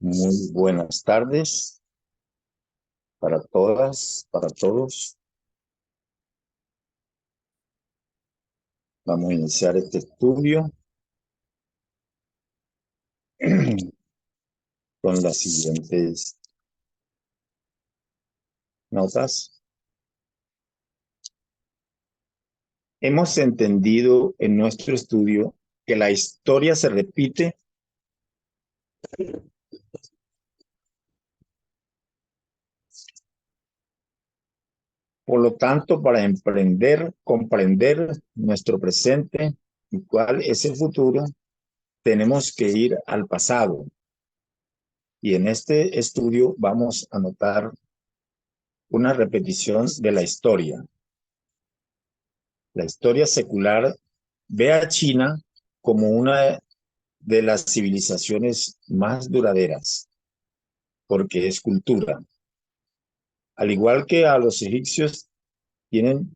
Muy buenas tardes para todas, para todos. Vamos a iniciar este estudio con las siguientes notas. Hemos entendido en nuestro estudio que la historia se repite por lo tanto, para comprender nuestro presente y cuál es el futuro, tenemos que ir al pasado. Y en este estudio vamos a notar una repetición de la historia. La historia secular ve a China como una de las civilizaciones más duraderas, porque es cultura. Al igual que a los egipcios, tienen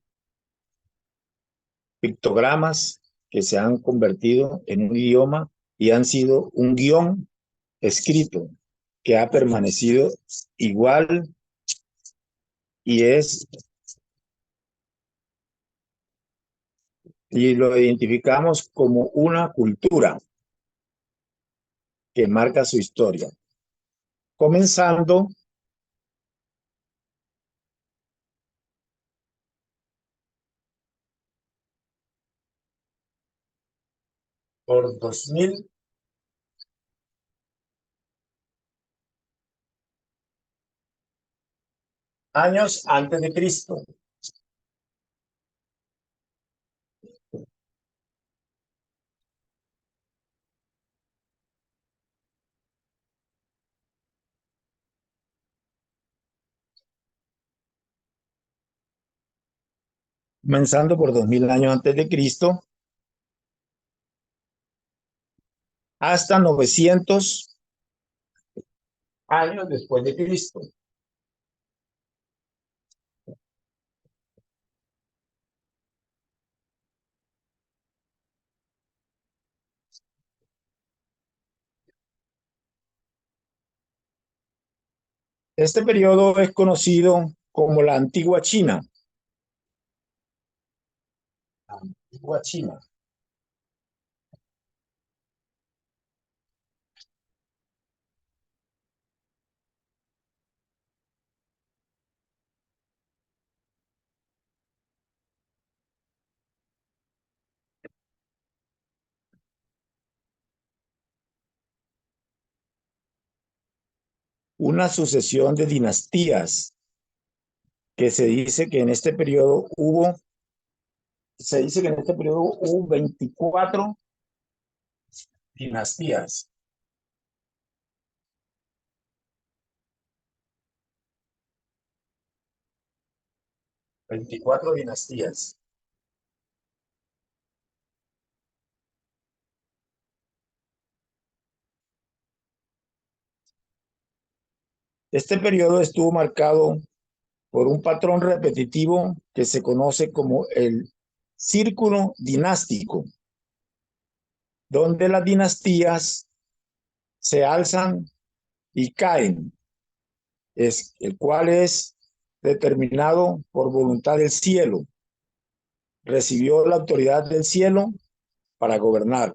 pictogramas que se han convertido en un idioma y han sido un guión escrito que ha permanecido igual y lo identificamos como una cultura que marca su historia, comenzando por 2000 años antes de Cristo. Comenzando por 2000 años antes de Cristo hasta 900 años después de Cristo. Este periodo es conocido como la Antigua China. Antigua China. Una sucesión de dinastías que se dice que en este periodo hubo 24 dinastías. 24 dinastías. Este periodo estuvo marcado por un patrón repetitivo que se conoce como el círculo dinástico, donde las dinastías se alzan y caen, el cual es determinado por voluntad del cielo. Recibió la autoridad del cielo para gobernar.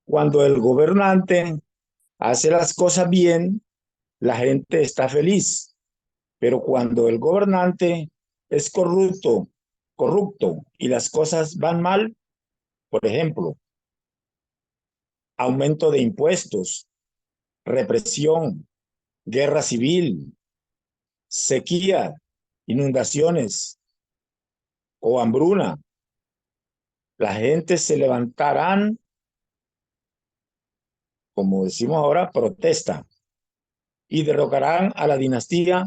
Cuando el gobernante hace las cosas bien, la gente está feliz. Pero cuando el gobernante es corrupto y las cosas van mal, por ejemplo, aumento de impuestos, represión, guerra civil, sequía, inundaciones o hambruna, la gente se levantarán, como decimos ahora, protesta. y derrocarán a la dinastía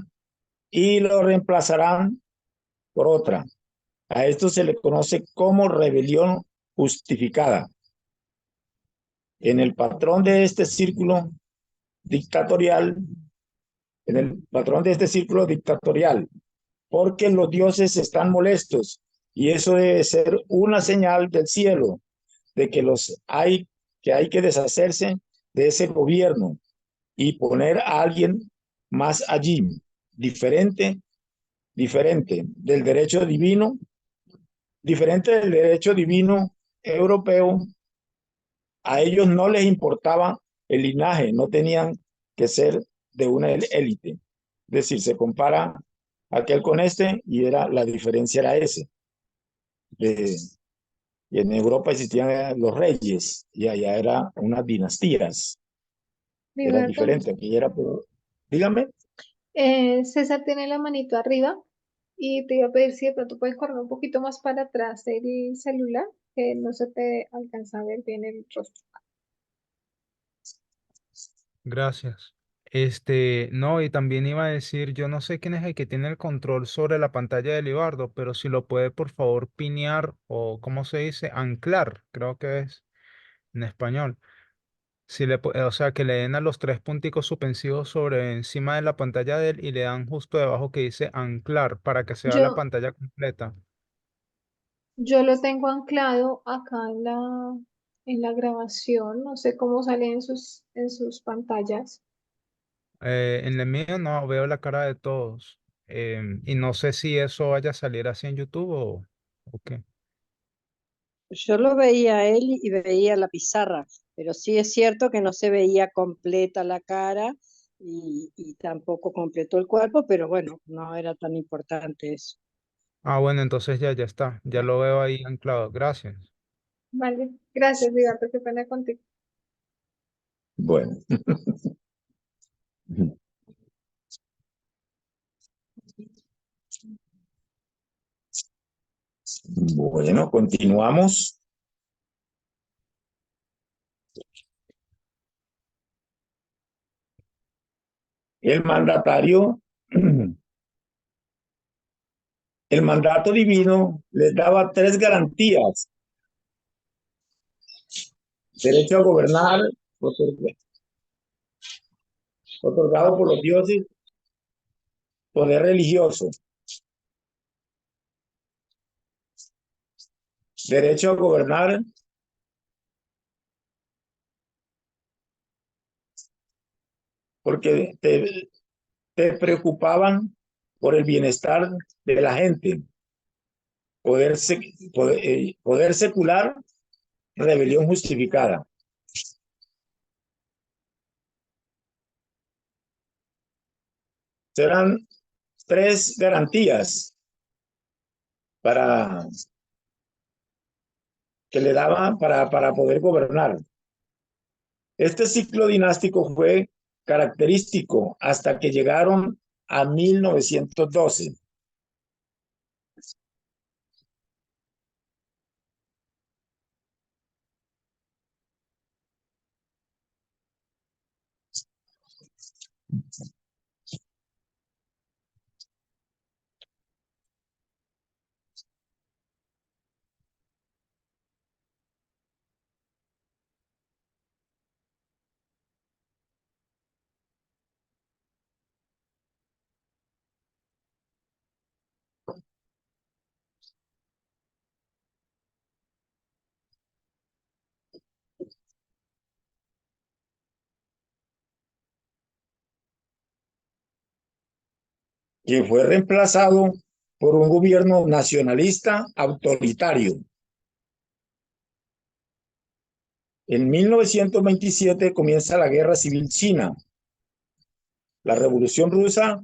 y lo reemplazarán por otra. A esto se le conoce como rebelión justificada. En el patrón de este círculo dictatorial, en el patrón de este círculo dictatorial, porque los dioses están molestos y eso debe ser una señal del cielo de que hay que deshacerse de ese gobierno y poner a alguien más allí, diferente, diferente del derecho divino, diferente del derecho divino europeo. A ellos no les importaba el linaje, no tenían que ser de una élite. Es decir, se compara aquel con este y era la diferencia era ese. Y en Europa existían los reyes y allá era unas dinastías. Era Liberto, diferente. Aquí era por... Dígame. César tiene la manito arriba y te iba a pedir si de pronto puedes correr un poquito más para atrás el celular, que no se te alcanza a ver bien el rostro. Gracias. No, y también iba a decir, yo no sé quién es el que tiene el control sobre la pantalla de Libardo, pero si lo puede por favor pinear o, ¿cómo se dice? Anclar, creo que es en español. Si o sea, que le den a los tres punticos suspensivos sobre encima de la pantalla de él y le dan justo debajo que dice anclar para que se vea la Yo, pantalla completa. yo lo tengo anclado acá en la grabación, no sé cómo sale en sus pantallas. En el mío no veo la cara de todos. Y no sé si eso vaya a salir así en YouTube o qué. Yo lo veía a él y veía la pizarra, pero sí es cierto que no se veía completa la cara y tampoco completo el cuerpo, pero bueno, no era tan importante eso. Ah, bueno, entonces ya está. Ya lo veo ahí anclado. Gracias. Vale, gracias, Liberto, qué pena contigo. Bueno. Bueno, continuamos. El mandatario, el mandato divino les daba tres garantías: derecho a gobernar, otorgado por los dioses, poder religioso, derecho a gobernar, porque te preocupaban por el bienestar de la gente, poder, poder secular, rebelión justificada. Serán tres garantías para que le daba para poder gobernar. Este ciclo dinástico fue característico hasta que llegaron a 1912. Que fue reemplazado por un gobierno nacionalista autoritario. En 1927 comienza la Guerra Civil China. La Revolución Rusa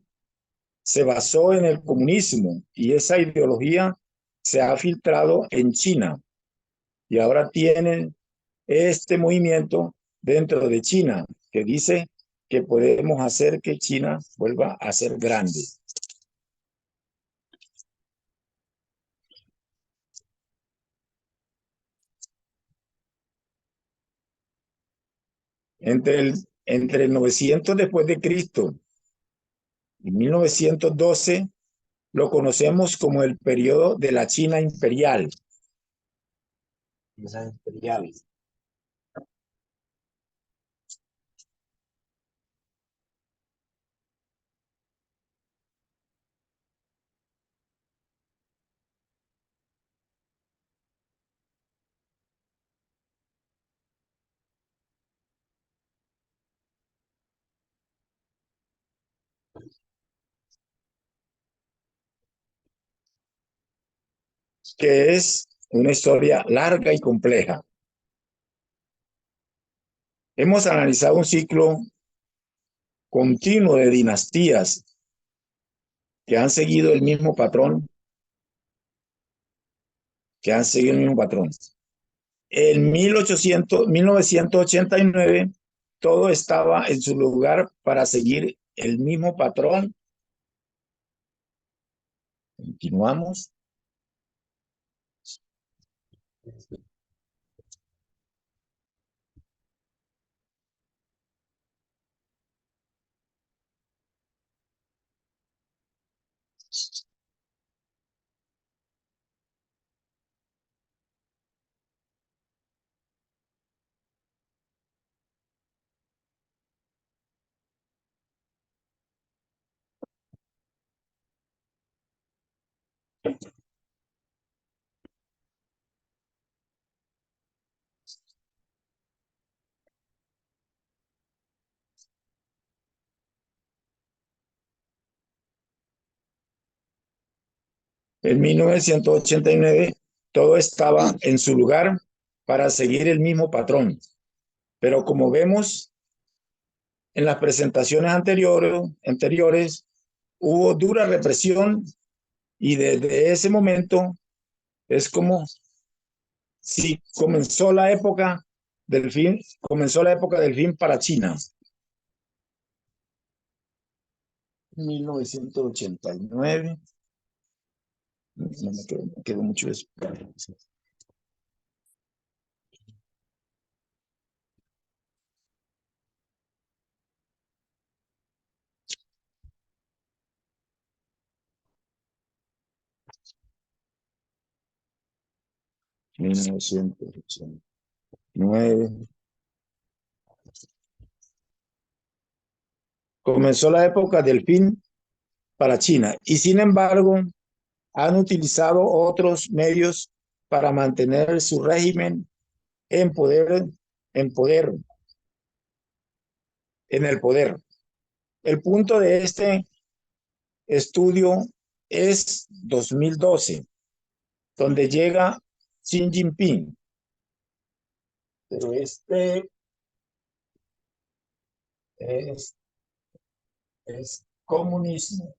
se basó en el comunismo y esa ideología se ha filtrado en China y ahora tienen este movimiento dentro de China que dice que podemos hacer que China vuelva a ser grande. Entre el entre el 900 después de Cristo y 1912 lo conocemos como el periodo de la China imperial. Esa imperial. Que es una historia larga y compleja. Hemos analizado un ciclo continuo de dinastías que han seguido el mismo patrón, En 1989, todo estaba en su lugar para seguir el mismo patrón. Continuamos. En 1989, todo estaba en su lugar para seguir el mismo patrón. Pero como vemos en las presentaciones anteriores, hubo dura represión y desde ese momento es como si comenzó la época del fin para China. 1989. No me quedó mucho eso. 1989. Comenzó la época del fin para China y sin embargo han utilizado otros medios para mantener su régimen en poder, en poder, en el poder. El punto de este estudio es 2012, donde llega Xi Jinping. Pero este es comunismo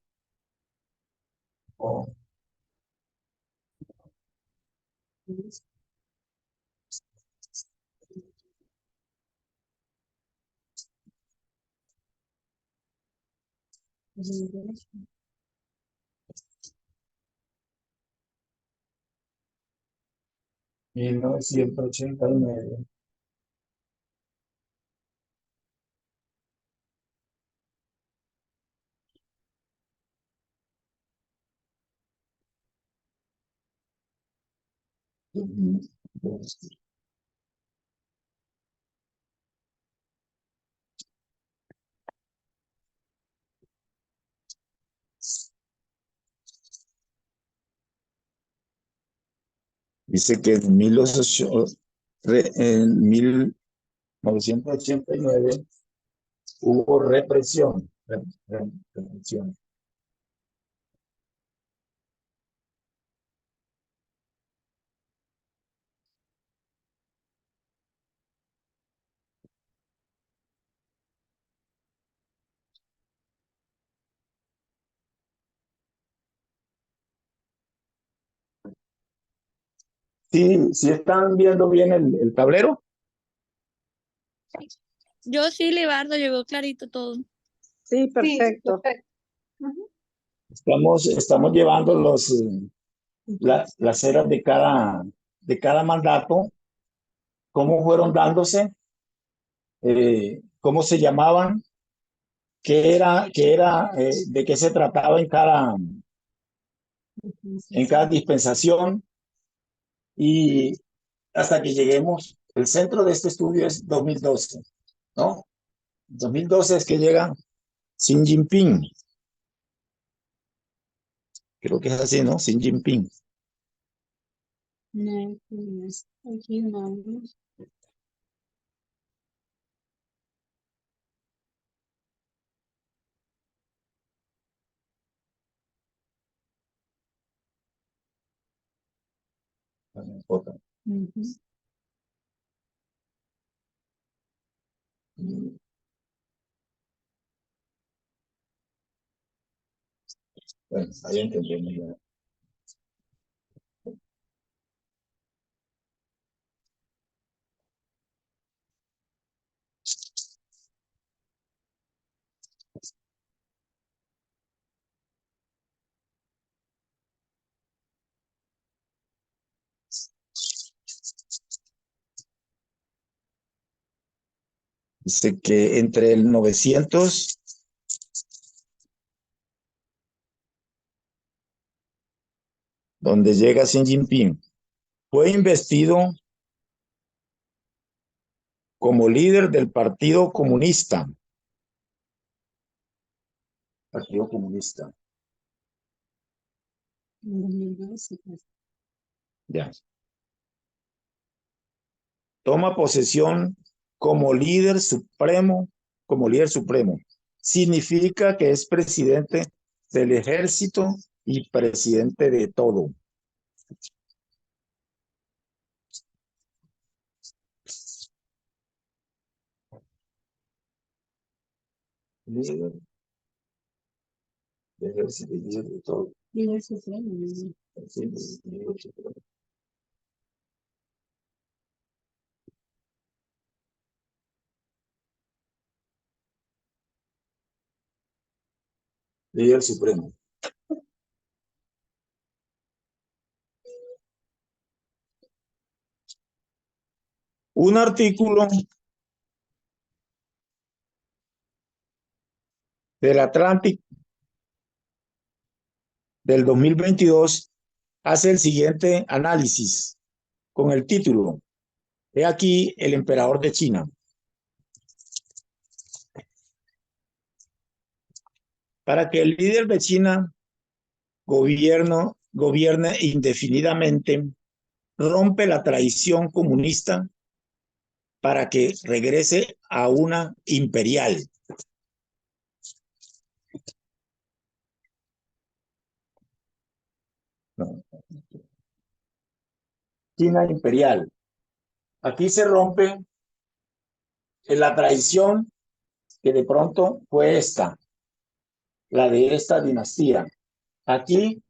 o 1989. Dice que en 1989 hubo represión. Represión. Sí, sí están viendo bien el tablero. Yo sí, Libardo, llegó clarito todo. Sí, perfecto. Perfecto. Ujú. Estamos llevando las eras de cada mandato, cómo fueron dándose, cómo se llamaban, de qué se trataba en cada dispensación, y hasta que lleguemos, el centro de este estudio es 2012, ¿no? 2012 es que llega Xi Jinping, creo que es así, ¿no? Xi Jinping. No, pues, aquí no. Otra. Ujú. Bueno, ahí entendí muy bien. Dice que entre el 900, donde llega Xi Jinping, fue investido como líder del Partido Comunista. Partido Comunista. En 2012, pues. Ya. Toma posesión como líder supremo. Significa que es presidente del ejército y presidente de todo. Líder del ejército y líder de todo. Líder supremo, ¿no? Sí, líder supremo. Líder supremo. Un artículo del Atlantic del 2022 hace el siguiente análisis con el título: He aquí el emperador de China. Para que el líder de China gobierne indefinidamente, rompe la tradición comunista para que regrese a una imperial. No. China imperial. Aquí se rompe la tradición que de pronto fue la de esta dinastía. Aquí,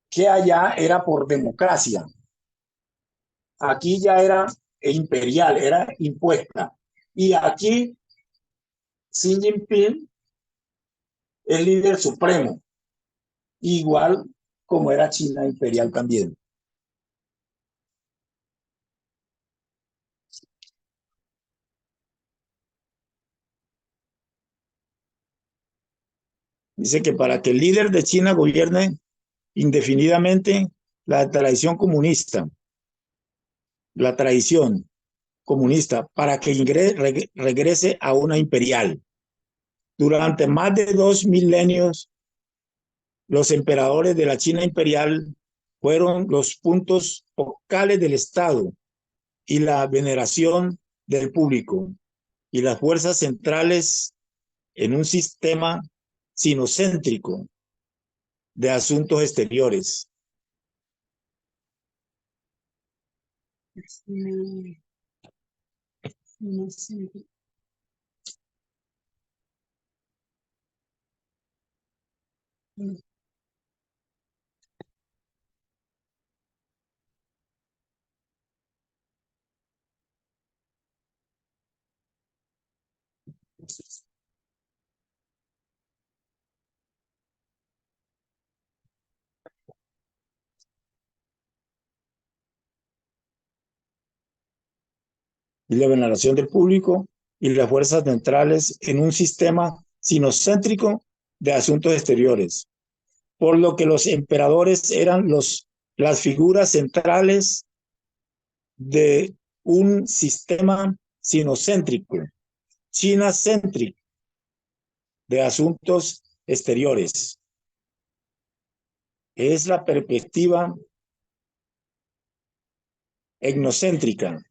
que allá era por democracia. Aquí ya era imperial, era impuesta. Y aquí Xi Jinping es líder supremo, igual como era China imperial también. Dice que para que el líder de China gobierne indefinidamente, la tradición comunista, la tradición comunista, para que regrese a una imperial. Durante más de 2 milenios, los emperadores de la China imperial fueron los puntos focales del Estado y la veneración del público, y las fuerzas centrales en un sistema sinocéntrico de asuntos exteriores. No, no sé. Y la veneración del público y las fuerzas centrales en un sistema sinocéntrico de asuntos exteriores, por lo que los emperadores eran las figuras centrales de un sistema sinocéntrico, China-céntrico, de asuntos exteriores. Es la perspectiva etnocéntrica.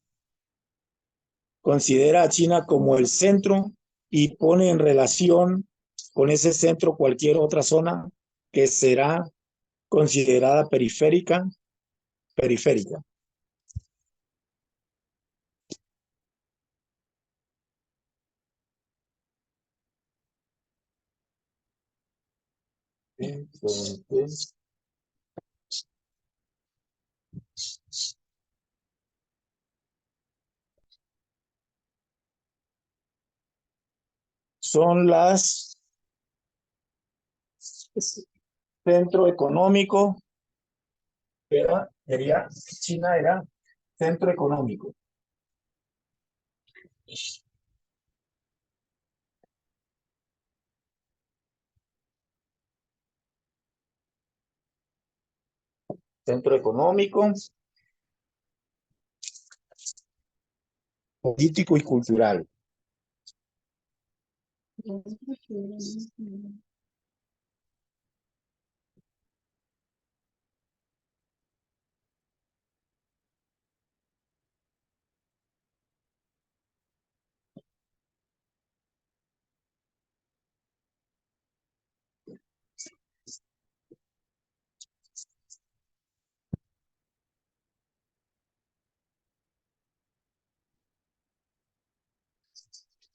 Considera a China como el centro y pone en relación con ese centro cualquier otra zona que será considerada periférica. Entonces, son las centro económico, China era centro económico. Centro económico, político y cultural.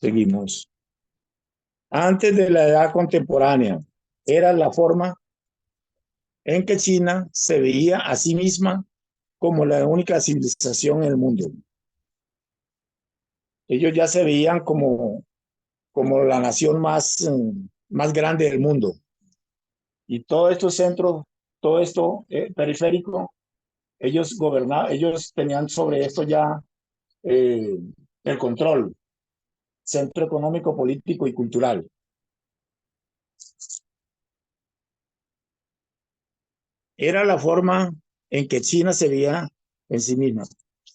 Seguimos. Antes de la edad contemporánea, era la forma en que China se veía a sí misma como la única civilización en el mundo. Ellos ya se veían como la nación más grande del mundo. Y todos estos centros, todo esto periférico, ellos gobernaban, ellos tenían sobre esto ya el control, centro económico, político y cultural. Era la forma en que China se veía en sí misma.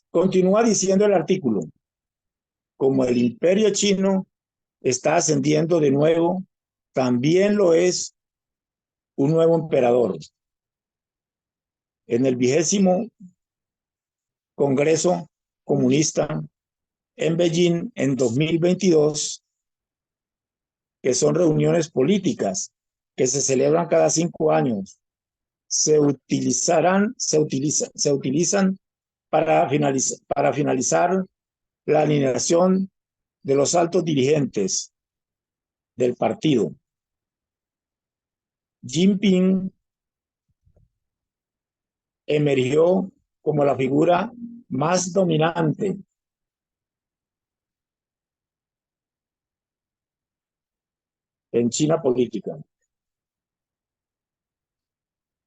Continúa diciendo el artículo, como el imperio chino está ascendiendo de nuevo, también lo es un nuevo emperador. En el 20º Congreso Comunista en Beijing en 2022, que son reuniones políticas que se celebran cada 5 años, se utilizan para finalizar la alineación de los altos dirigentes del partido. Jinping emergió como la figura más dominante en China política.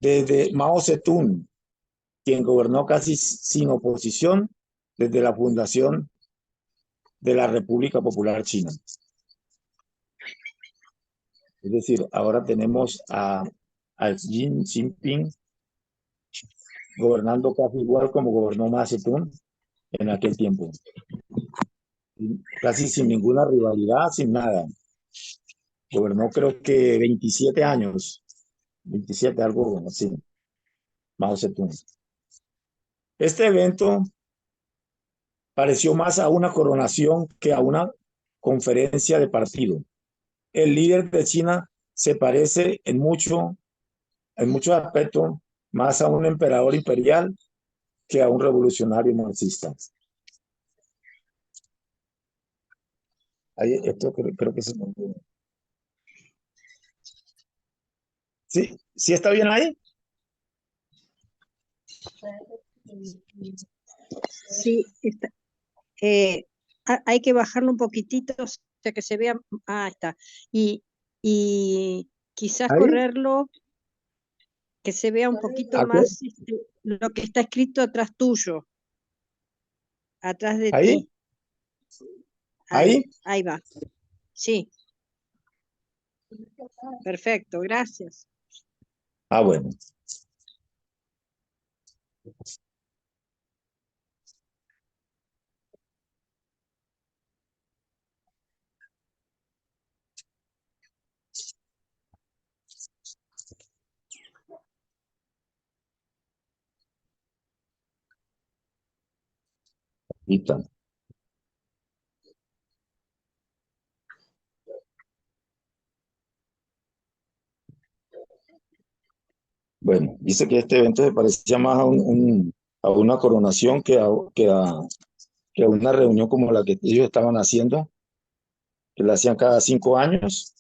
Desde Mao Zedong, quien gobernó casi sin oposición desde la fundación de la República Popular China. Es decir, ahora tenemos a Xi Jinping gobernando casi igual como gobernó Mao Zedong en aquel tiempo. Casi sin ninguna rivalidad, sin nada. Gobernó creo que 27 años, 27, algo así, Mao Zedong. Este evento pareció más a una coronación que a una conferencia de partido. El líder de China se parece en muchos aspectos más a un emperador imperial que a un revolucionario marxista. Ahí, esto creo que se me olvidó. ¿Sí? ¿Sí está bien ahí? Sí, está, hay que bajarlo un poquitito, o sea que se vea. Ah, está. Y quizás ¿Ahí? correrlo, que se vea un poquito ¿A qué? más lo que está escrito atrás tuyo, atrás de ¿Ahí? ti. ¿Ahí? Ahí va. Sí, perfecto, gracias. Ah, bueno. Ahorita. Bueno, dice que este evento se parecía más a, a una coronación que a una reunión como la que ellos estaban haciendo, que la hacían cada 5 años.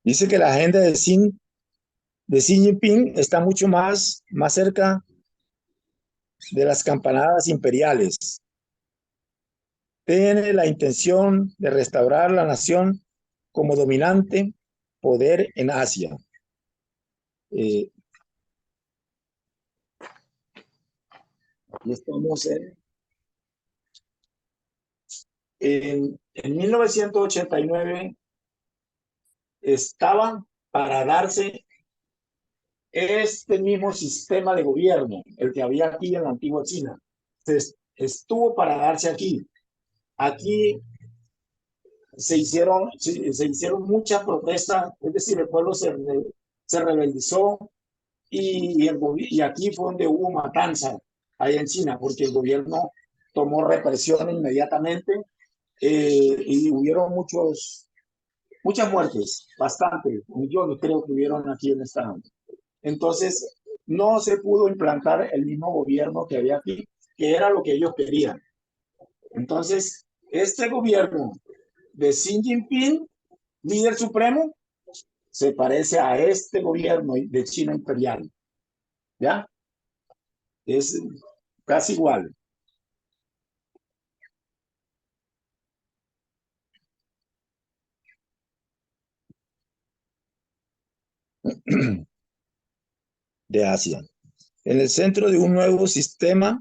Dice que la agenda de Xi Jinping está mucho más cerca de las campanadas imperiales. Tiene la intención de restaurar la nación como dominante poder en Asia. Aquí estamos en 1989 estaba para darse este mismo sistema de gobierno, el que había aquí en la antigua China. Estuvo para darse aquí. Aquí se hicieron muchas protestas, es decir, el pueblo se rebeldizó y aquí fue donde hubo matanza, allá en China, porque el gobierno tomó represión inmediatamente y hubieron muchas muertes, bastante, millones creo que hubieron aquí en esta. Entonces, no se pudo implantar el mismo gobierno que había aquí, que era lo que ellos querían. Entonces, este gobierno de Xi Jinping, líder supremo, se parece a este gobierno de China imperial. ¿Ya? Es casi igual. De Asia. En el centro de un nuevo sistema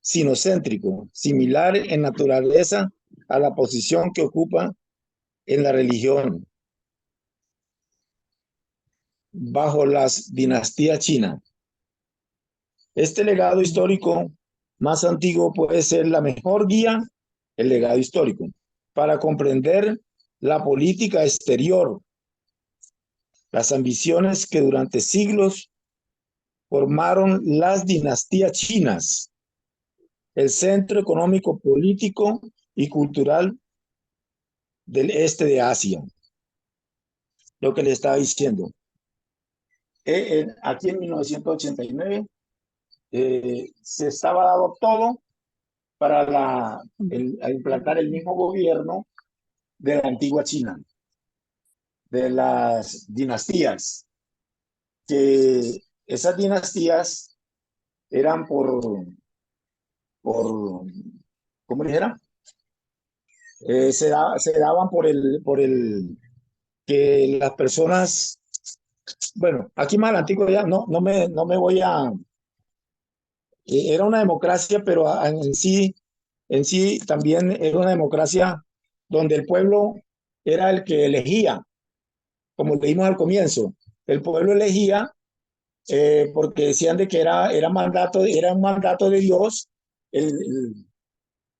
sinocéntrico, similar en naturaleza a la posición que ocupa en la religión bajo las dinastías chinas. Este legado histórico más antiguo puede ser la mejor guía, el legado histórico, para comprender la política exterior, las ambiciones que durante siglos formaron las dinastías chinas, el centro económico, político y cultural del este de Asia. Lo que le estaba diciendo. Aquí en 1989 se estaba dando todo para implantar el mismo gobierno de la antigua China, de las dinastías, que esas dinastías eran ¿cómo dijera? Se daban por el que las personas, bueno, aquí más adelante ya no me voy a, era una democracia, pero en sí también era una democracia donde el pueblo era el que elegía, como leímos al comienzo. El pueblo elegía porque decían de que era un mandato de Dios, el,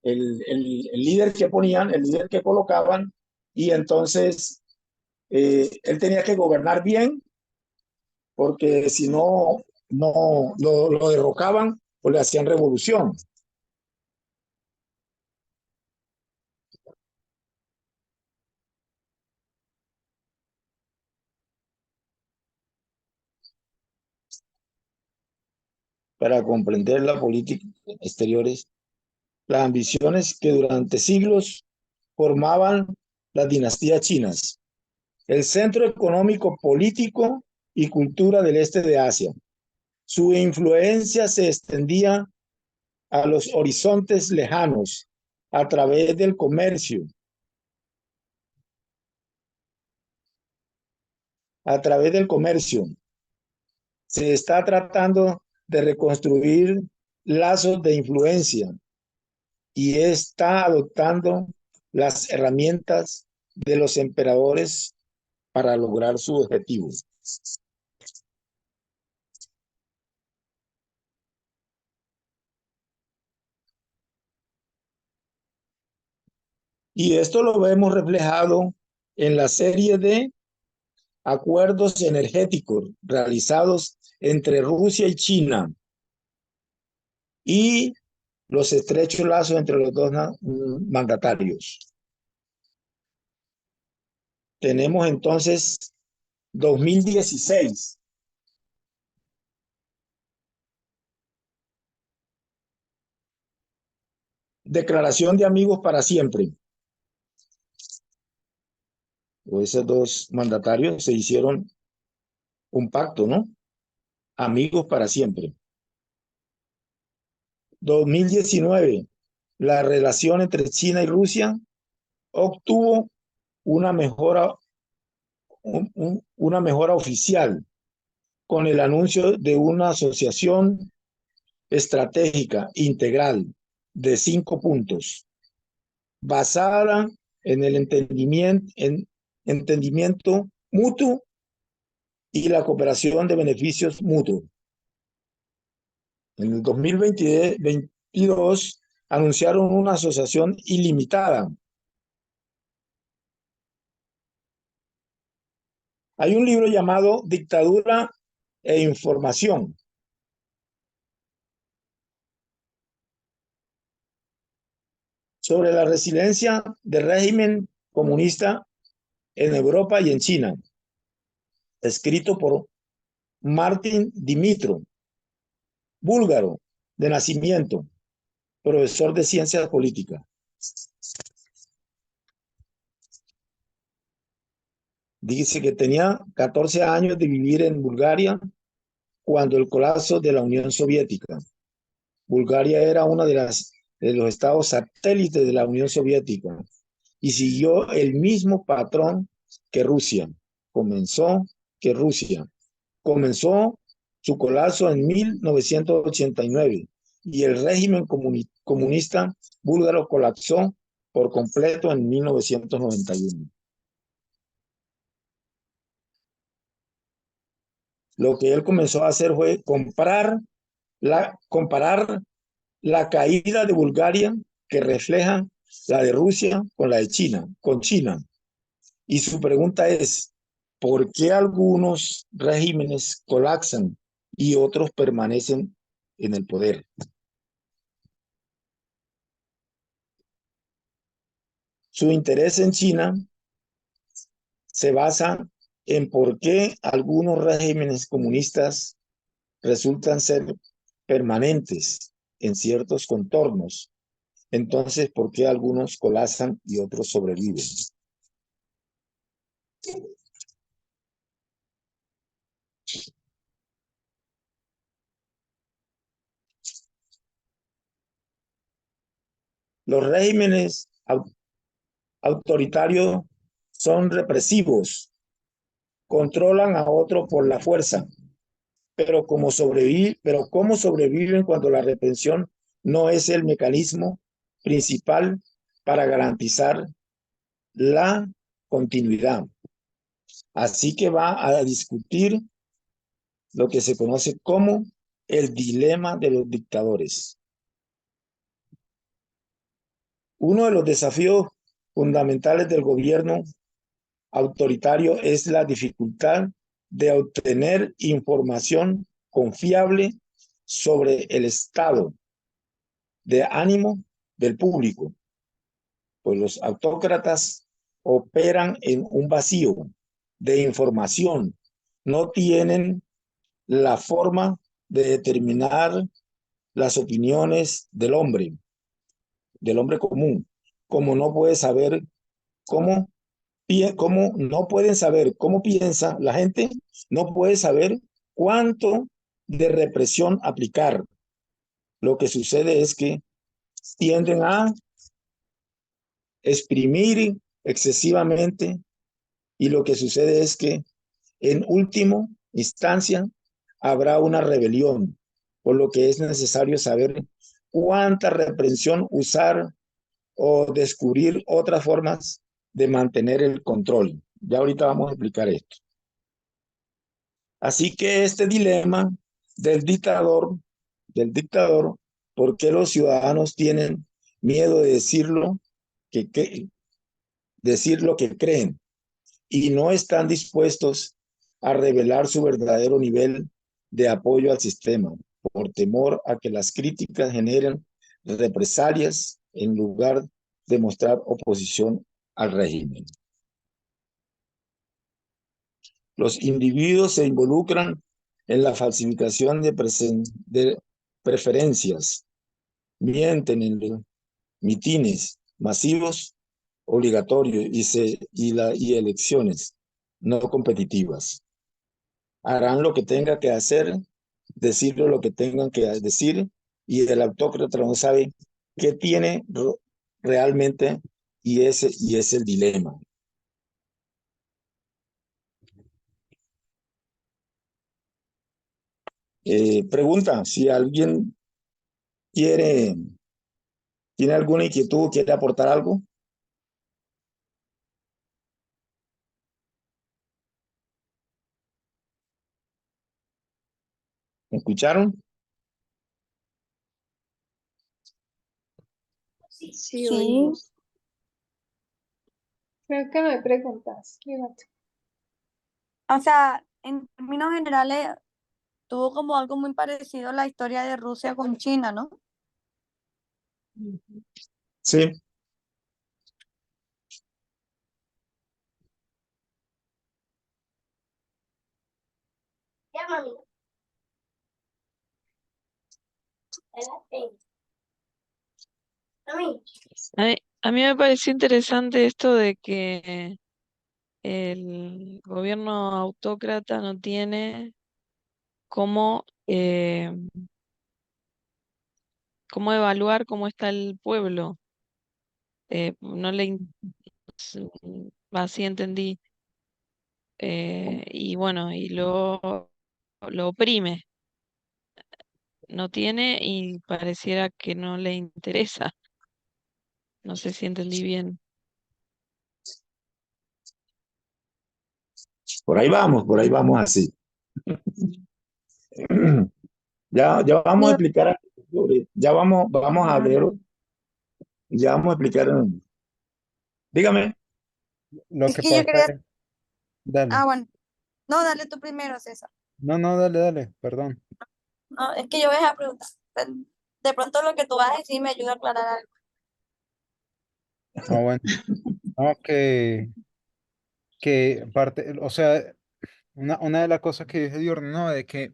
el líder que ponían, el líder que colocaban, y entonces él tenía que gobernar bien, porque si no, no lo derrocaban o le hacían revolución. Para comprender la política exteriores, las ambiciones que durante siglos formaban las dinastías chinas, el centro económico, político y cultura del este de Asia. Su influencia se extendía a los horizontes lejanos a través del comercio, Se está tratando de reconstruir lazos de influencia y está adoptando las herramientas de los emperadores para lograr su objetivo. Y esto lo vemos reflejado en la serie de acuerdos energéticos realizados entre Rusia y China y los estrechos lazos entre los dos mandatarios. Tenemos entonces 2016. Declaración de amigos para siempre. O esos dos mandatarios se hicieron un pacto, ¿no? Amigos para siempre. 2019. La relación entre China y Rusia obtuvo una mejora, una mejora oficial con el anuncio de una asociación estratégica integral de 5 puntos, basada en el entendimiento mutuo y la cooperación de beneficios mutuos. En el 2022 anunciaron una asociación ilimitada. Hay un libro llamado Dictadura e Información. Sobre la resiliencia del régimen comunista en Europa y en China, escrito por Martin Dimitrov, búlgaro de nacimiento, profesor de ciencias políticas. Dice que tenía 14 años de vivir en Bulgaria cuando el colapso de la Unión Soviética. Bulgaria era uno de los estados satélites de la Unión Soviética y siguió el mismo patrón que Rusia. Comenzó su colapso en 1989 y el régimen comunista búlgaro colapsó por completo en 1991. Lo que él comenzó a hacer fue comparar la caída de Bulgaria, que refleja la de Rusia con la de China, con China. Y su pregunta es, ¿por qué algunos regímenes colapsan y otros permanecen en el poder? Su interés en China se basa en por qué algunos regímenes comunistas resultan ser permanentes en ciertos contornos. Entonces, ¿por qué algunos colapsan y otros sobreviven? Los regímenes autoritarios son represivos, controlan a otro por la fuerza, pero ¿cómo sobreviven cuando la represión no es el mecanismo principal para garantizar la continuidad? Así que va a discutir lo que se conoce como el dilema de los dictadores. Uno de los desafíos fundamentales del gobierno autoritario es la dificultad de obtener información confiable sobre el estado de ánimo del público, pues los autócratas operan en un vacío de información, no tienen la forma de determinar las opiniones del hombre común, como no puede saber cómo no pueden saber cómo piensa la gente, no puede saber cuánto de represión aplicar. Lo que sucede es que tienden a exprimir excesivamente y lo que sucede es que en última instancia habrá una rebelión, por lo que es necesario saber cuánta represión usar o descubrir otras formas de mantener el control. Ya ahorita vamos a explicar esto. Así que este dilema del dictador, ¿por qué los ciudadanos tienen miedo de decir lo que creen y no están dispuestos a revelar su verdadero nivel de apoyo al sistema, por temor a que las críticas generen represalias en lugar de mostrar oposición al régimen? Los individuos se involucran en la falsificación de preferencias, mienten en los mitines masivos obligatorios y elecciones no competitivas. Harán lo que tenga que hacer, decirlo lo que tengan que decir, y el autócrata no sabe qué tiene realmente, y ese es el dilema. Pregunta, si alguien tiene alguna inquietud, quiere aportar algo. ¿Me escucharon? Sí, Sí, oímos. Creo que no hay preguntas. Fíjate. o sea, en términos generales, tuvo como algo muy parecido a la historia de Rusia con China, ¿no? Sí. A mí me pareció interesante esto de que el gobierno autócrata no tiene cómo, cómo evaluar cómo está el pueblo. No le, así entendí. Y bueno, lo oprime. No tiene y pareciera que no le interesa. No sé si entendí bien. Por ahí vamos así. Ya vamos a Digo, explicar, vamos a ver, ya vamos a explicar. Dígame. Lo es que que yo pasa quería, es, dale. bueno, no, dale tú primero, César. No, no, dale, dale, perdón. No, es que yo voy a preguntar. De pronto lo que tú vas a decir me ayuda a aclarar algo. Ah, bueno. No, que parte, o sea, una de las cosas que dice Dior, ¿no? De que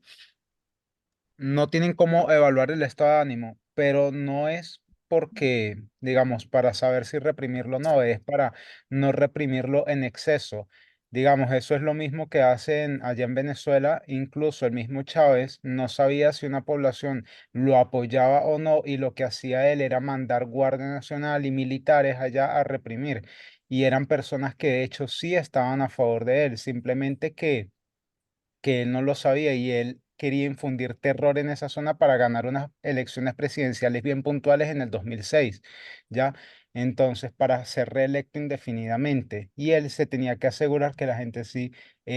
no tienen cómo evaluar el estado de ánimo, pero no es porque, digamos, para saber si reprimirlo o no, es para no reprimirlo en exceso. Digamos, eso es lo mismo que hacen allá en Venezuela, incluso el mismo Chávez no sabía si una población lo apoyaba o no, y lo que hacía él era mandar Guardia Nacional y militares allá a reprimir, y eran personas que de hecho sí estaban a favor de él, simplemente que él no lo sabía y él quería infundir terror en esa zona para ganar unas elecciones presidenciales bien puntuales en el 2006, ¿ya? Entonces, para ser reelecto indefinidamente. Y él se tenía que asegurar que la gente sí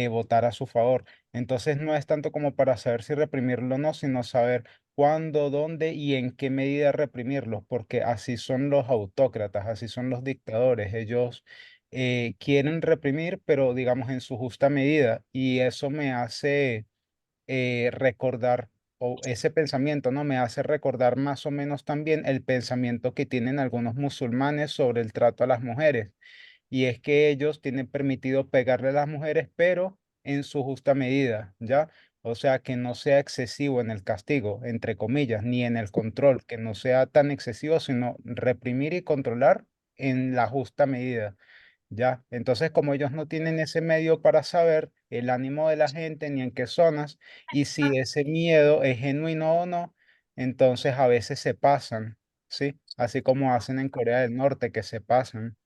votara a su favor. Entonces, no es tanto como para saber si reprimirlo o no, sino saber cuándo, dónde y en qué medida reprimirlo, porque así son los autócratas, así son los dictadores. Ellos quieren reprimir, pero digamos en su justa medida. Y eso me hace recordar, o ese pensamiento, ¿no? Me hace recordar más o menos también el pensamiento que tienen algunos musulmanes sobre el trato a las mujeres. Y es que ellos tienen permitido pegarle a las mujeres, pero en su justa medida, ¿ya? O sea, que no sea excesivo en el castigo, entre comillas, ni en el control, que no sea tan excesivo, sino reprimir y controlar en la justa medida. Ya, entonces como ellos no tienen ese medio para saber el ánimo de la gente ni en qué zonas y si ese miedo es genuino o no, entonces a veces se pasan, ¿sí? Así como hacen en Corea del Norte, que se pasan.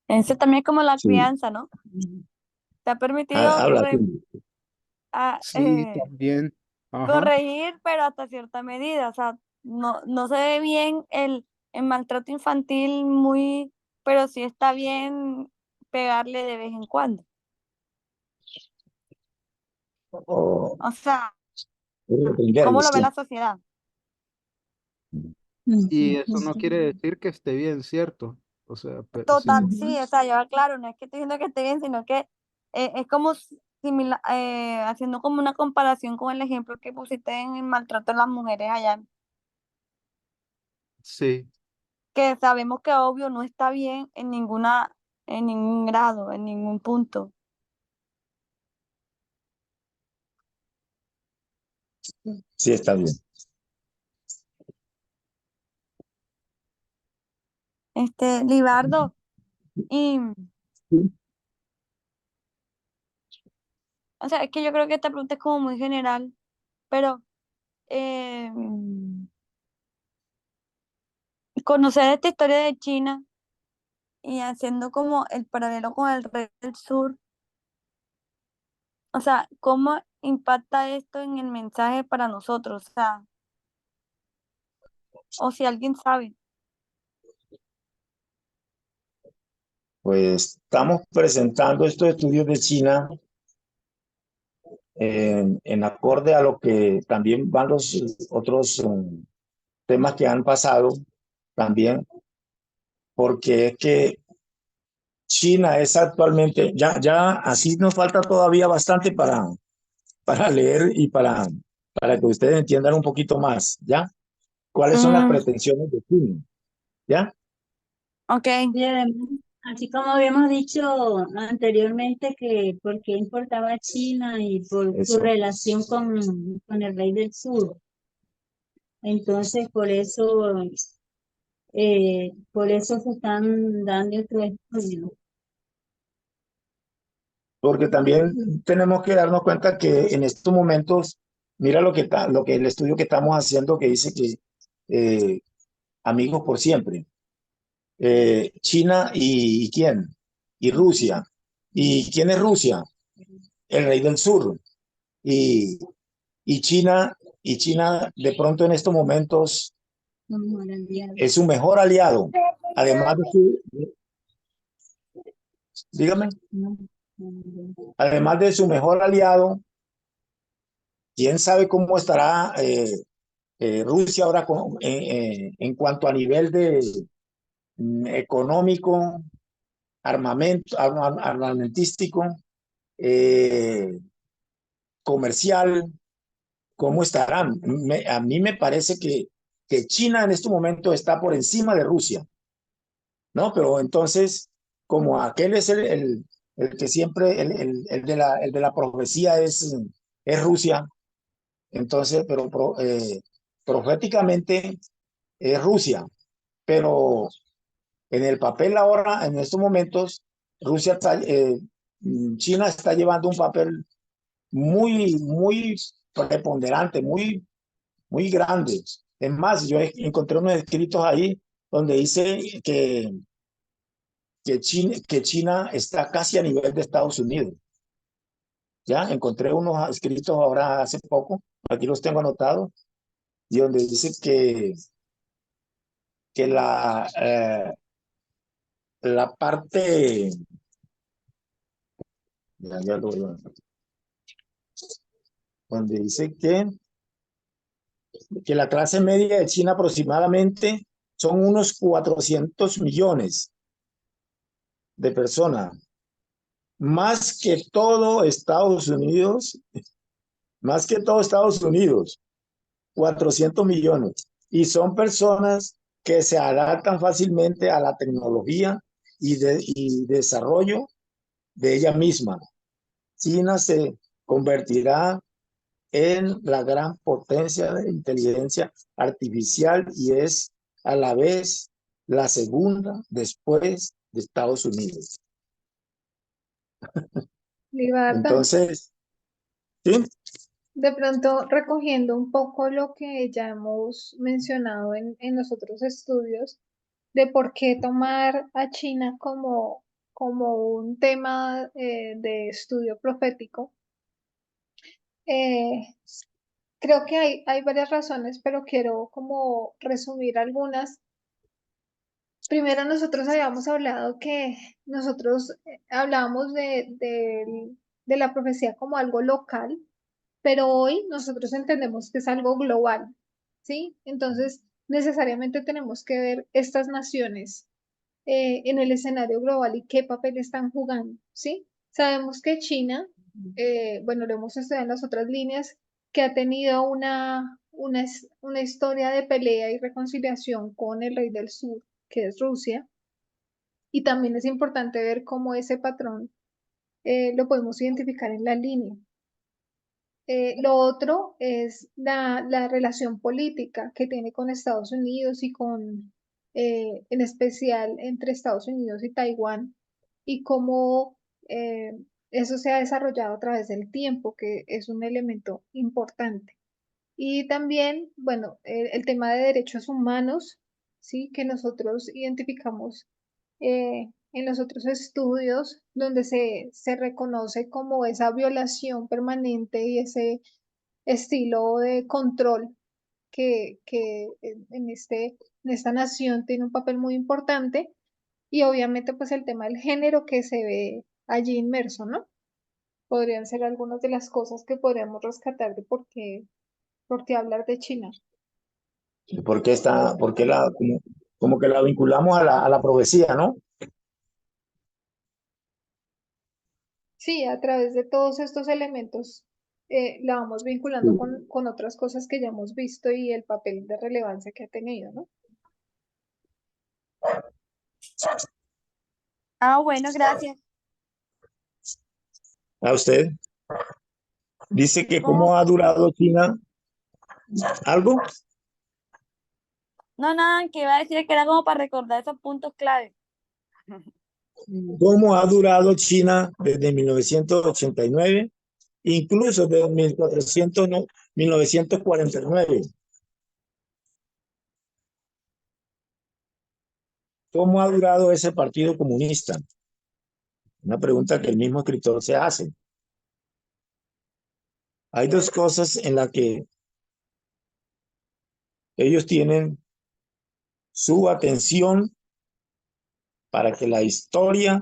Ese también es como la Sí. crianza, ¿no? ¿Te ha permitido Habla tú. a, Sí, también. Ajá. corregir, pero hasta cierta medida. O sea, no se ve bien el maltrato infantil muy, pero sí está bien pegarle de vez en cuando. O O sea, ¿cómo reprenderlos, lo ve sí. la sociedad? Y eso no quiere Ujú. decir que esté bien, ¿cierto? O sea, Total, sino, sí, Ujú. o sea, yo, claro, no es que estoy diciendo que esté bien, sino que es como haciendo como una comparación con el ejemplo que pusiste en el maltrato de las mujeres allá, sí. que sabemos que obvio no está bien en ningún grado, en ningún punto. Sí, está bien. Libardo, y, Sí. o sea, es que yo creo que esta pregunta es como muy general, pero eh, conocer esta historia de China y haciendo como el paralelo con el Rey del Sur, o sea, ¿cómo impacta esto en el mensaje para nosotros? O sea, o si alguien sabe. Pues estamos presentando estos estudios de China en acorde a lo que también van los otros temas que han pasado también, porque es que China es actualmente, ya así nos falta todavía bastante para leer y para que ustedes entiendan un poquito más, ¿ya? ¿Cuáles son las Mm, pretensiones de China? ¿Ya? ok. Y además, así como habíamos dicho anteriormente que por qué importaba China y por su Eso. relación con el rey del sur. Entonces, por eso se están dando estos estudios. Porque también tenemos que darnos cuenta que en estos momentos, mira lo que el estudio que estamos haciendo que dice que eh, amigos por siempre. China y ¿quién? Y Rusia. ¿Y quién es Rusia? El rey del sur. Y, y China de pronto en estos momentos Vamos a enviar. es su mejor aliado. Además de dígame, No, no. además de su mejor aliado, quién sabe cómo estará Rusia ahora en cuanto a nivel de económico, armamentístico, eh, comercial, ¿cómo estarán? A mí me parece que China en este momento está por encima de Rusia, ¿no? Pero entonces, como aquel es el que siempre, el de la profecía es Rusia, entonces, pero proféticamente es Rusia, pero en el papel ahora, en estos momentos, China está llevando un papel muy preponderante, muy grande. Es más, yo encontré unos escritos ahí donde dice que China está casi a nivel de Estados Unidos. Ya encontré unos escritos ahora hace poco, aquí los tengo anotados, y donde dice que la parte, ya donde dice que la clase media de China aproximadamente son unos 400 millones de personas, más que todo Estados Unidos, más que todo Estados Unidos, 400 millones. Y son personas que se adaptan fácilmente a la tecnología y desarrollo de ella misma. China se convertirá en la gran potencia de inteligencia artificial y es a la vez la segunda después de Estados Unidos. Libardo, Entonces, ¿sí? de pronto recogiendo un poco lo que ya hemos mencionado en los otros estudios, de por qué tomar a China como un tema de estudio profético. Eh, Creo que hay varias razones, pero quiero como resumir algunas. Primero, nosotros habíamos hablado que nosotros hablábamos de la profecía como algo local, pero hoy nosotros entendemos que es algo global, ¿sí? Entonces, necesariamente tenemos que ver estas naciones en el escenario global y qué papel están jugando, ¿sí? Sabemos que China, bueno, lo hemos estudiado en las otras líneas, que ha tenido una historia de pelea y reconciliación con el rey del sur, que es Rusia, y también es importante ver cómo ese patrón lo podemos identificar en la línea. Lo otro es la relación política que tiene con Estados Unidos y en especial entre Estados Unidos y Taiwán, y cómo eso se ha desarrollado a través del tiempo, que es un elemento importante. Y también, bueno, el tema de derechos humanos, sí, que nosotros identificamos en los otros estudios, donde se reconoce como esa violación permanente y ese estilo de control que en esta nación tiene un papel muy importante, y obviamente pues el tema del género que se ve allí inmerso, ¿no? Podrían ser algunas de las cosas que podríamos rescatar de por qué hablar de China. Porque como que la vinculamos a la profecía, ¿no? Sí, a través de todos estos elementos la vamos vinculando Sí. con otras cosas que ya hemos visto y el papel de relevancia que ha tenido, ¿no? Ah, bueno, gracias. A usted dice que ¿Cómo? cómo ha durado China algo. No, nada, que iba a decir que era como para recordar esos puntos clave. ¿Cómo ha durado China desde 1989, incluso desde 1949? ¿Cómo ha durado ese partido comunista? Una pregunta que el mismo escritor se hace. Hay dos cosas en las que ellos tienen su atención para que la historia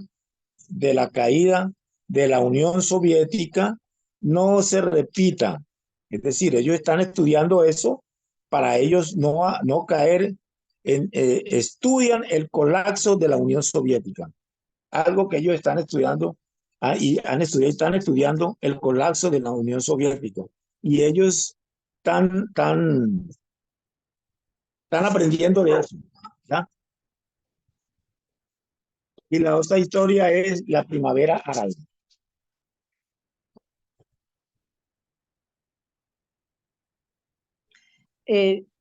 de la caída de la Unión Soviética no se repita. Es decir, ellos están estudiando eso para ellos no caer estudian el colapso de la Unión Soviética, algo que ellos están estudiando están estudiando el colapso de la Unión Soviética, y ellos están aprendiendo de eso, ¿ya? Y la otra historia es la primavera árabe.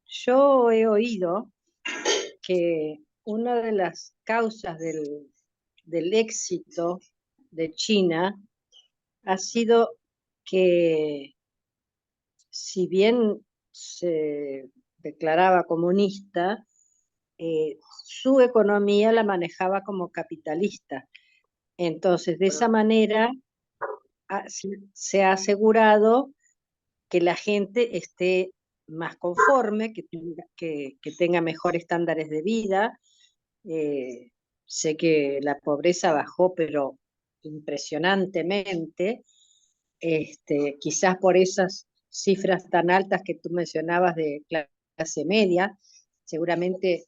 Yo he oído que una de las causas del éxito de China ha sido que, si bien se declaraba comunista, su economía la manejaba como capitalista. Entonces, de esa manera se ha asegurado que la gente esté más conforme, que tenga mejores estándares de vida. Sé que la pobreza bajó, pero impresionantemente. Quizás por esas cifras tan altas que tú mencionabas de clase media, seguramente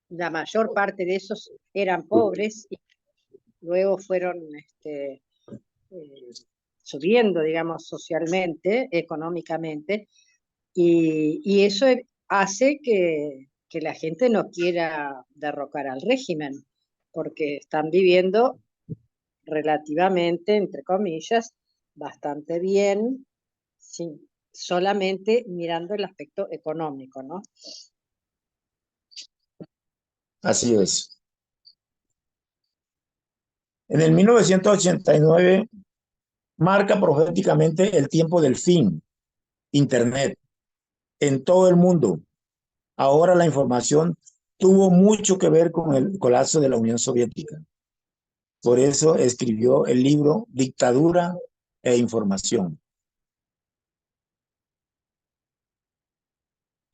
la mayor parte de esos eran pobres y luego fueron eh, subiendo, digamos, socialmente, económicamente, y eso hace que la gente no quiera derrocar al régimen, porque están viviendo relativamente, entre comillas, bastante bien, solamente mirando el aspecto económico, ¿no? Así es. En el 1989 marca proféticamente el tiempo del fin. Internet en todo el mundo. Ahora la información tuvo mucho que ver con el colapso de la Unión Soviética. Por eso escribió el libro Dictadura e Información.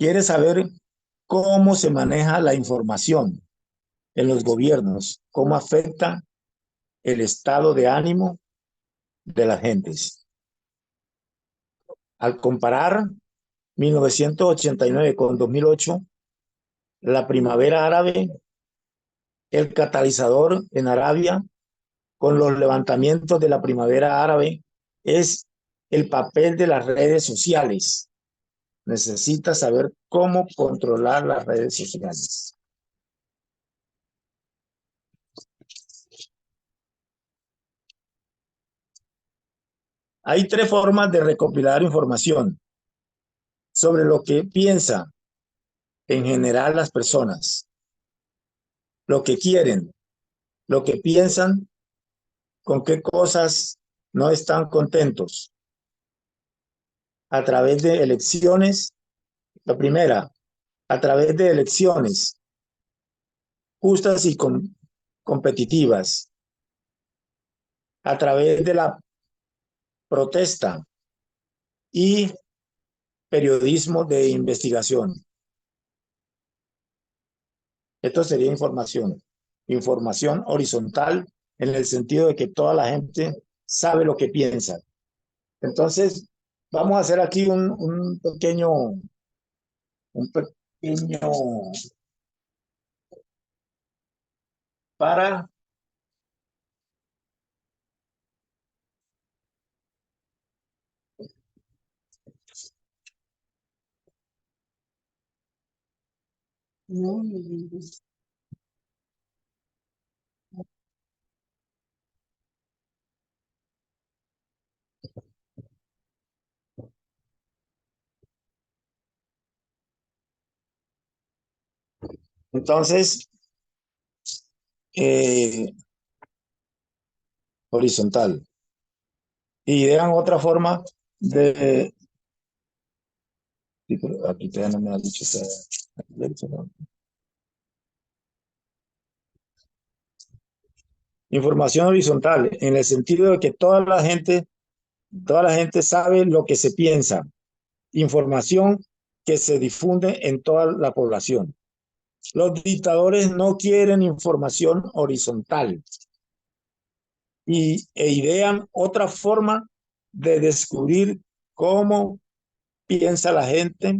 quiere saber cómo se maneja la información en los gobiernos, cómo afecta el estado de ánimo de las gentes. Al comparar 1989 con 2008, la primavera árabe, el catalizador en Arabia, con los levantamientos de la primavera árabe, es el papel de las redes sociales. Necesita saber cómo controlar las redes sociales. Hay tres formas de recopilar información sobre lo que piensa en general las personas, lo que quieren, lo que piensan, con qué cosas no están contentos. A través de elecciones, la primera, a través de elecciones justas y competitivas, a través de la protesta y periodismo de investigación. Esto sería información horizontal en el sentido de que toda la gente sabe lo que piensa. Entonces, vamos a hacer aquí un pequeño para No, entonces horizontal. Y vean otra forma de... Sí, pero aquí todavía no me ha dicho. Información horizontal, en el sentido de que toda la gente sabe lo que se piensa. Información que se difunde en toda la población. Los dictadores no quieren información horizontal e idean otra forma de descubrir cómo piensa la gente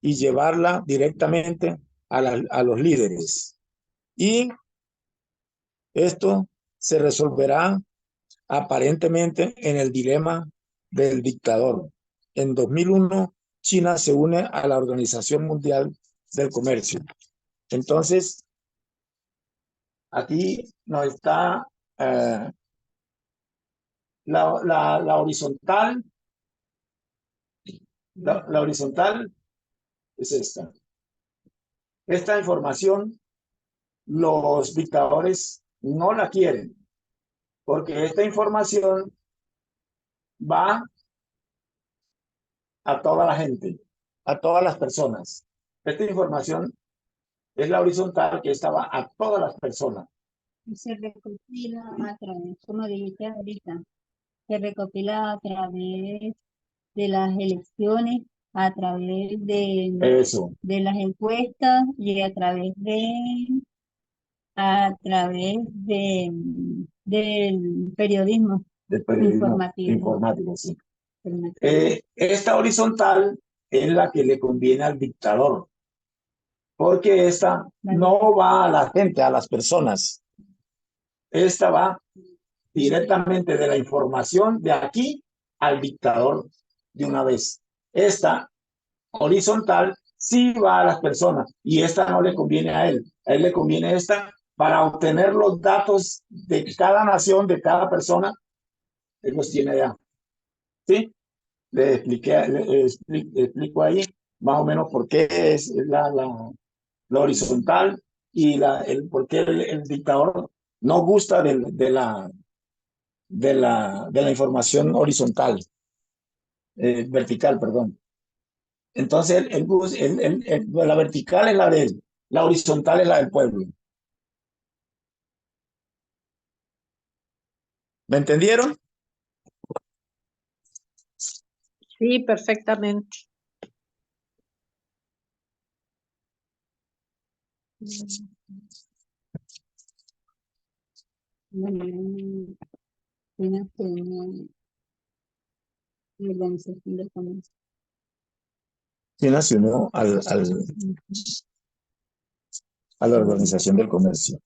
y llevarla directamente a los líderes. Y esto se resolverá aparentemente en el dilema del dictador. En 2001, China se une a la Organización Mundial del Comercio. Entonces, aquí nos está la horizontal. La horizontal es esta. Esta información los dictadores no la quieren, porque esta información va a toda la gente, a todas las personas. Esta información es la horizontal que estaba a todas las personas. se recopila a través, como dijiste ahorita, se recopila a través de las elecciones, a través Eso, de las encuestas y a través del periodismo del periodismo informático, sí. Esta horizontal es la que le conviene al dictador, porque esta no va a la gente, a las personas. Esta va directamente de la información de aquí al dictador de una vez. Esta horizontal sí va a las personas y esta no le conviene a él. A él le conviene esta para obtener los datos de cada nación, de cada persona. Él los tiene ya. ¿Sí? Le explico ahí más o menos por qué es la horizontal y por qué el dictador no gusta de la información horizontal, vertical, perdón. Entonces, la vertical es la de él, la horizontal es la del pueblo. ¿Me entendieron? Sí, perfectamente. Bueno, China tiene la Organización del Comercio. China se unió a la Organización del Comercio.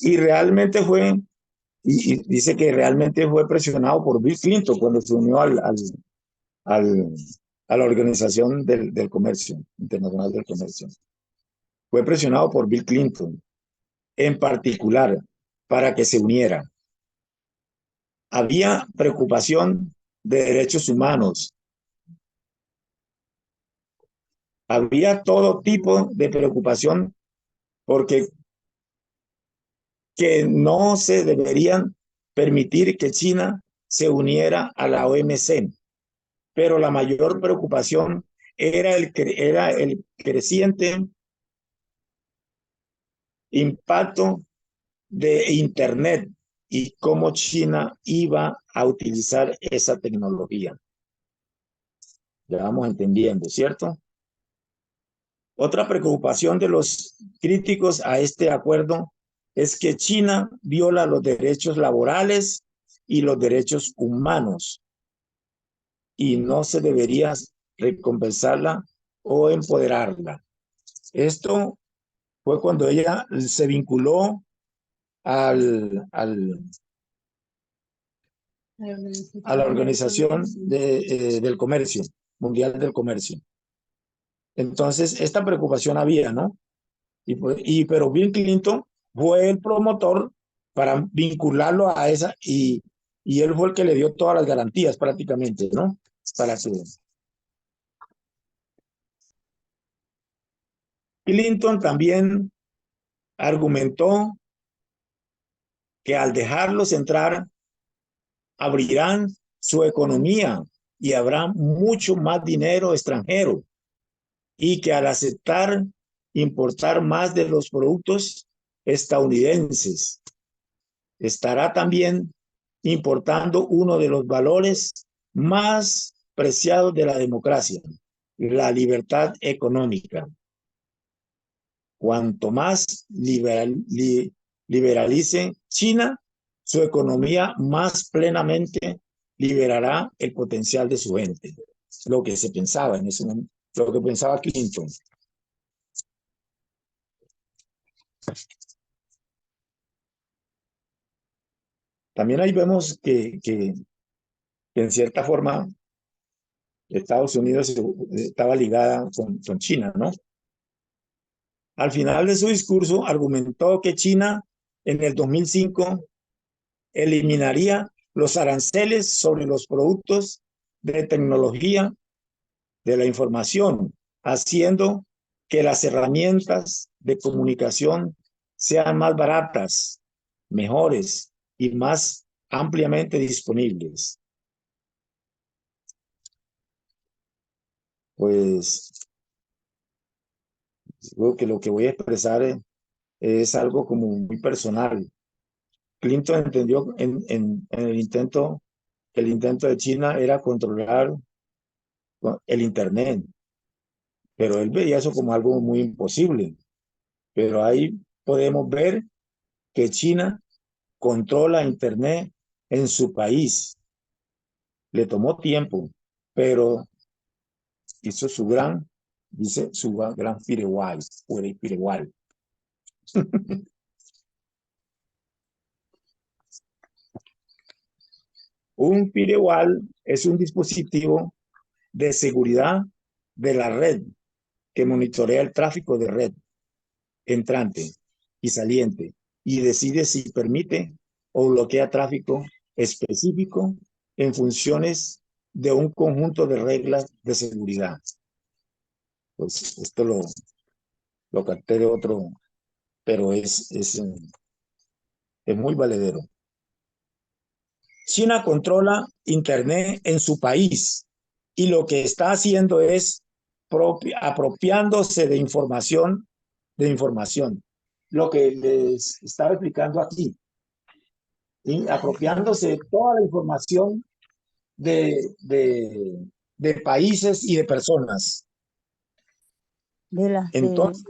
Y realmente fue, y dice que realmente fue presionado por Bill Clinton cuando se unió a la Organización del Comercio, Internacional del Comercio. Fue presionado por Bill Clinton, en particular, para que se uniera. Había preocupación de derechos humanos. Había todo tipo de preocupación porque que no se deberían permitir que China se uniera a la OMC. Pero la mayor preocupación era el creciente impacto de Internet y cómo China iba a utilizar esa tecnología. Ya vamos entendiendo, ¿cierto? Otra preocupación de los críticos a este acuerdo es que China viola los derechos laborales y los derechos humanos y no se debería recompensarla o empoderarla. Esto fue cuando ella se vinculó a la Organización del Comercio, Mundial del Comercio. Entonces, esta preocupación había, ¿no? Pero Bill Clinton fue el promotor para vincularlo a esa y él fue el que le dio todas las garantías prácticamente, ¿no? Para que Clinton también argumentó que al dejarlos entrar, abrirán su economía y habrá mucho más dinero extranjero y que al aceptar importar más de los productos estadounidenses, estará también importando uno de los valores más preciados de la democracia, la libertad económica. Cuanto más liberalice China, su economía más plenamente liberará el potencial de su gente. Lo que se pensaba en ese momento, lo que pensaba Clinton. También ahí vemos que en cierta forma Estados Unidos estaba ligada con China, ¿no? Al final de su discurso argumentó que China en el 2005 eliminaría los aranceles sobre los productos de tecnología de la información, haciendo que las herramientas de comunicación sean más baratas, mejores y más ampliamente disponibles. Pues creo que lo que voy a expresar es algo como muy personal. Clinton entendió en el intento de China era controlar el Internet, pero él veía eso como algo muy imposible. Pero ahí podemos ver que China controla Internet en su país. Le tomó tiempo, pero hizo su gran firewall. Un firewall es un dispositivo de seguridad de la red que monitorea el tráfico de red entrante y saliente y decide si permite o bloquea tráfico específico en funciones de un conjunto de reglas de seguridad. Pues esto lo capté de otro, pero es muy valedero. China controla Internet en su país y lo que está haciendo es apropiándose de información. Lo que les estaba explicando aquí. ¿Sí? Apropiándose de toda la información de países y de personas. de las de, Entonces,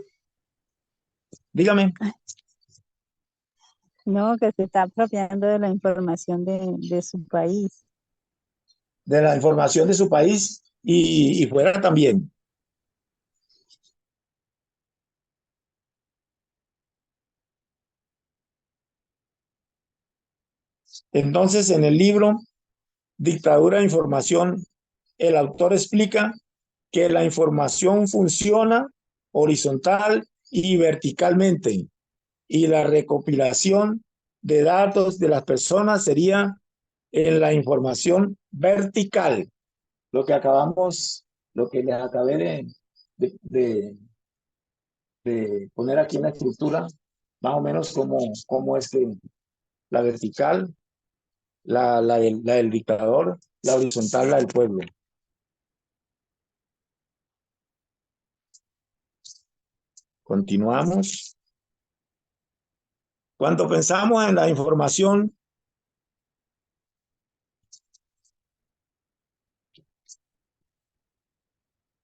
dígame. no, que se está apropiando de la información de su país. De la información de su país y fuera también. Entonces, en el libro Dictadura de Información, el autor explica que la información funciona horizontal y verticalmente, y la recopilación de datos de las personas sería en la información vertical, lo que les acabé de poner aquí en la estructura, más o menos cómo es que la vertical, la del dictador, la horizontal, la del pueblo. Continuamos. Cuando pensamos en la información,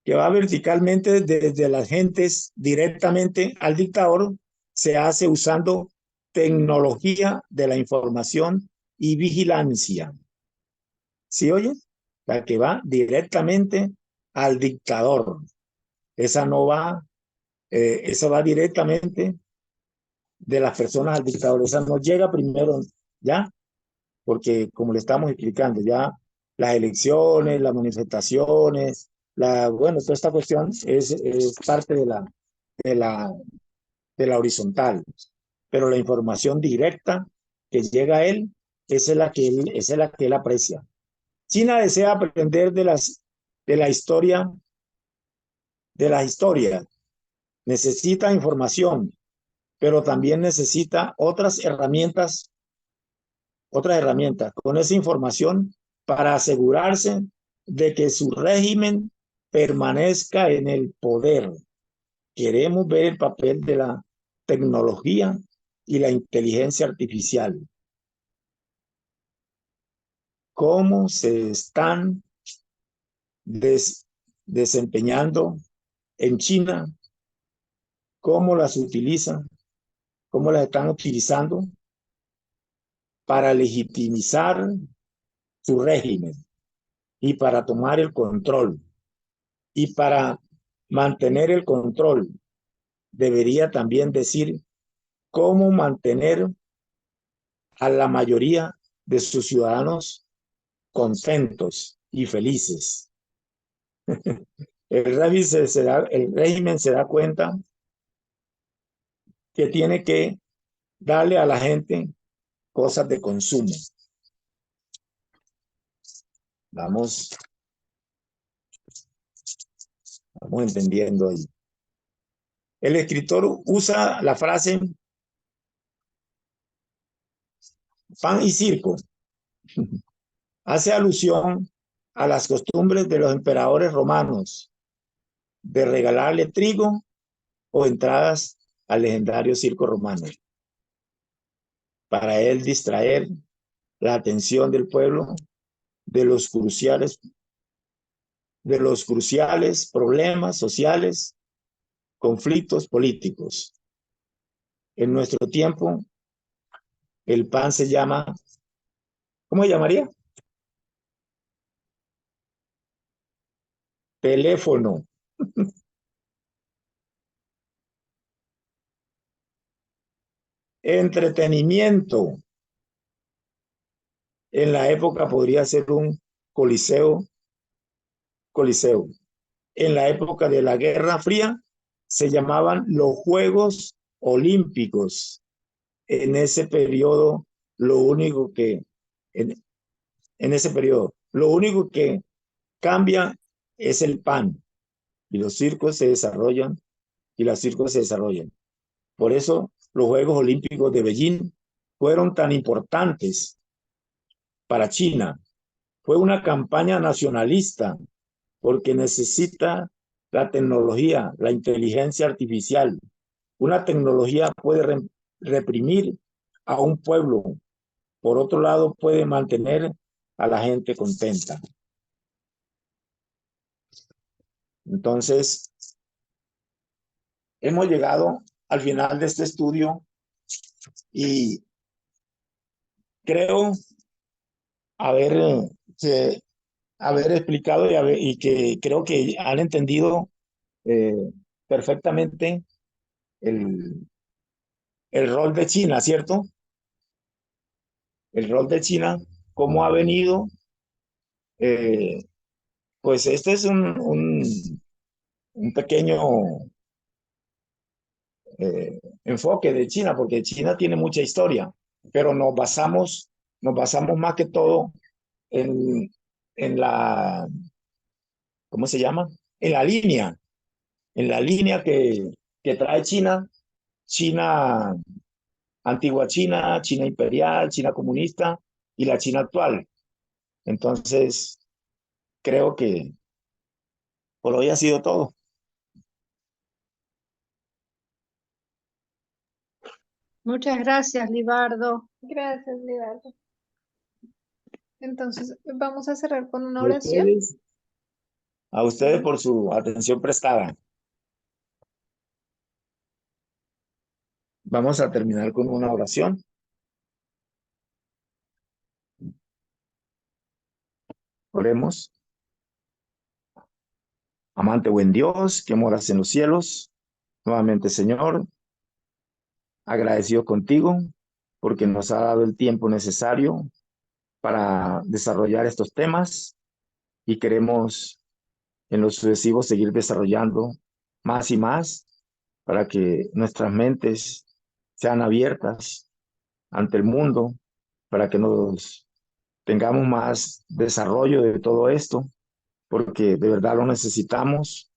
que va verticalmente desde las gentes directamente al dictador, se hace usando tecnología de la información y vigilancia. ¿Sí oye? La que va directamente al dictador. Esa no va, esa va directamente de las personas al dictador. Esa no llega primero, ¿ya? Porque como le estamos explicando, ya las elecciones, las manifestaciones, bueno, toda esta cuestión es parte de la, de la horizontal, pero la información directa que llega a él, esa es la que él aprecia. China desea aprender de la historia, de la historia, necesita información, pero también necesita otras herramientas con esa información para asegurarse de que su régimen permanezca en el poder. Queremos ver el papel de la tecnología y la inteligencia artificial. Cómo se están desempeñando en China, cómo las utilizan, cómo las están utilizando para legitimizar su régimen y para tomar el control. Y para mantener el control, debería también decir cómo mantener a la mayoría de sus ciudadanos contentos y felices. El régimen se da cuenta que tiene que darle a la gente cosas de consumo. Vamos entendiendo ahí. El escritor usa la frase pan y circo. Hace alusión a las costumbres de los emperadores romanos de regalarle trigo o entradas al legendario circo romano, para él distraer la atención del pueblo de los cruciales problemas sociales, conflictos políticos. En nuestro tiempo, el pan se llama, ¿cómo se llamaría? Teléfono. Entretenimiento. En la época podría ser un coliseo. En la época de la Guerra Fría se llamaban los Juegos Olímpicos. En ese periodo, en ese periodo, lo único que cambia es el pan y los circos se desarrollan Por eso los Juegos Olímpicos de Beijing fueron tan importantes para China. Fue una campaña nacionalista porque necesita la tecnología, la inteligencia artificial. Una tecnología puede reprimir a un pueblo. Por otro lado, puede mantener a la gente contenta. Entonces, hemos llegado al final de este estudio y creo haber, que, haber explicado y que creo que han entendido eh, perfectamente el rol de China, ¿cierto? El rol de China, cómo ha venido. eh, pues este es un pequeño enfoque de China, porque China tiene mucha historia, pero nos basamos más que todo en, en la, ¿cómo se llama? En la línea que trae China, China, antigua China, China imperial, China comunista y la China actual. Entonces, creo que por hoy ha sido todo. Muchas gracias, Libardo. Gracias, Libardo. Entonces, vamos a cerrar con una A oración. a ustedes por su atención prestada. Vamos a terminar con una oración. Oremos. Amante buen Dios, que moras en los cielos, nuevamente, Señor, agradecido contigo porque nos ha dado el tiempo necesario para desarrollar estos temas y queremos en lo sucesivo seguir desarrollando más y más para que nuestras mentes sean abiertas ante el mundo, para que nos tengamos más desarrollo de todo esto, porque de verdad lo necesitamos.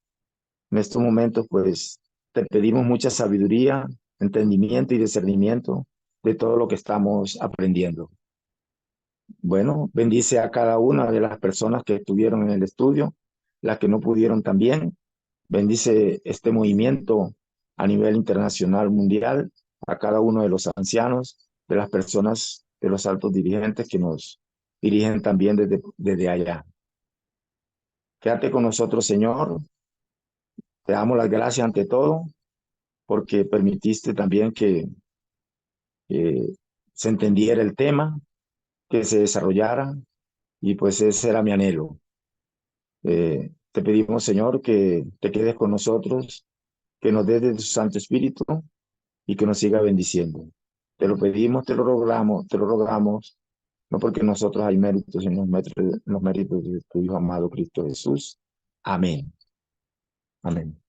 En estos momentos, pues, te pedimos mucha sabiduría, entendimiento y discernimiento de todo lo que estamos aprendiendo. Bueno, bendice a cada una de las personas que estuvieron en el estudio, las que no pudieron también. Bendice este movimiento a nivel internacional, mundial, a cada uno de los ancianos, de las personas, de los altos dirigentes que nos dirigen también desde allá. Quédate con nosotros, Señor. Te damos las gracias ante todo porque permitiste también que se entendiera el tema, que se desarrollara y pues ese era mi anhelo. Te pedimos, Señor, que te quedes con nosotros, que nos des de tu Santo Espíritu y que nos siga bendiciendo. Te lo pedimos, te lo rogamos, no porque nosotros hay méritos en los méritos de tu Hijo amado Cristo Jesús. Amén. Amén.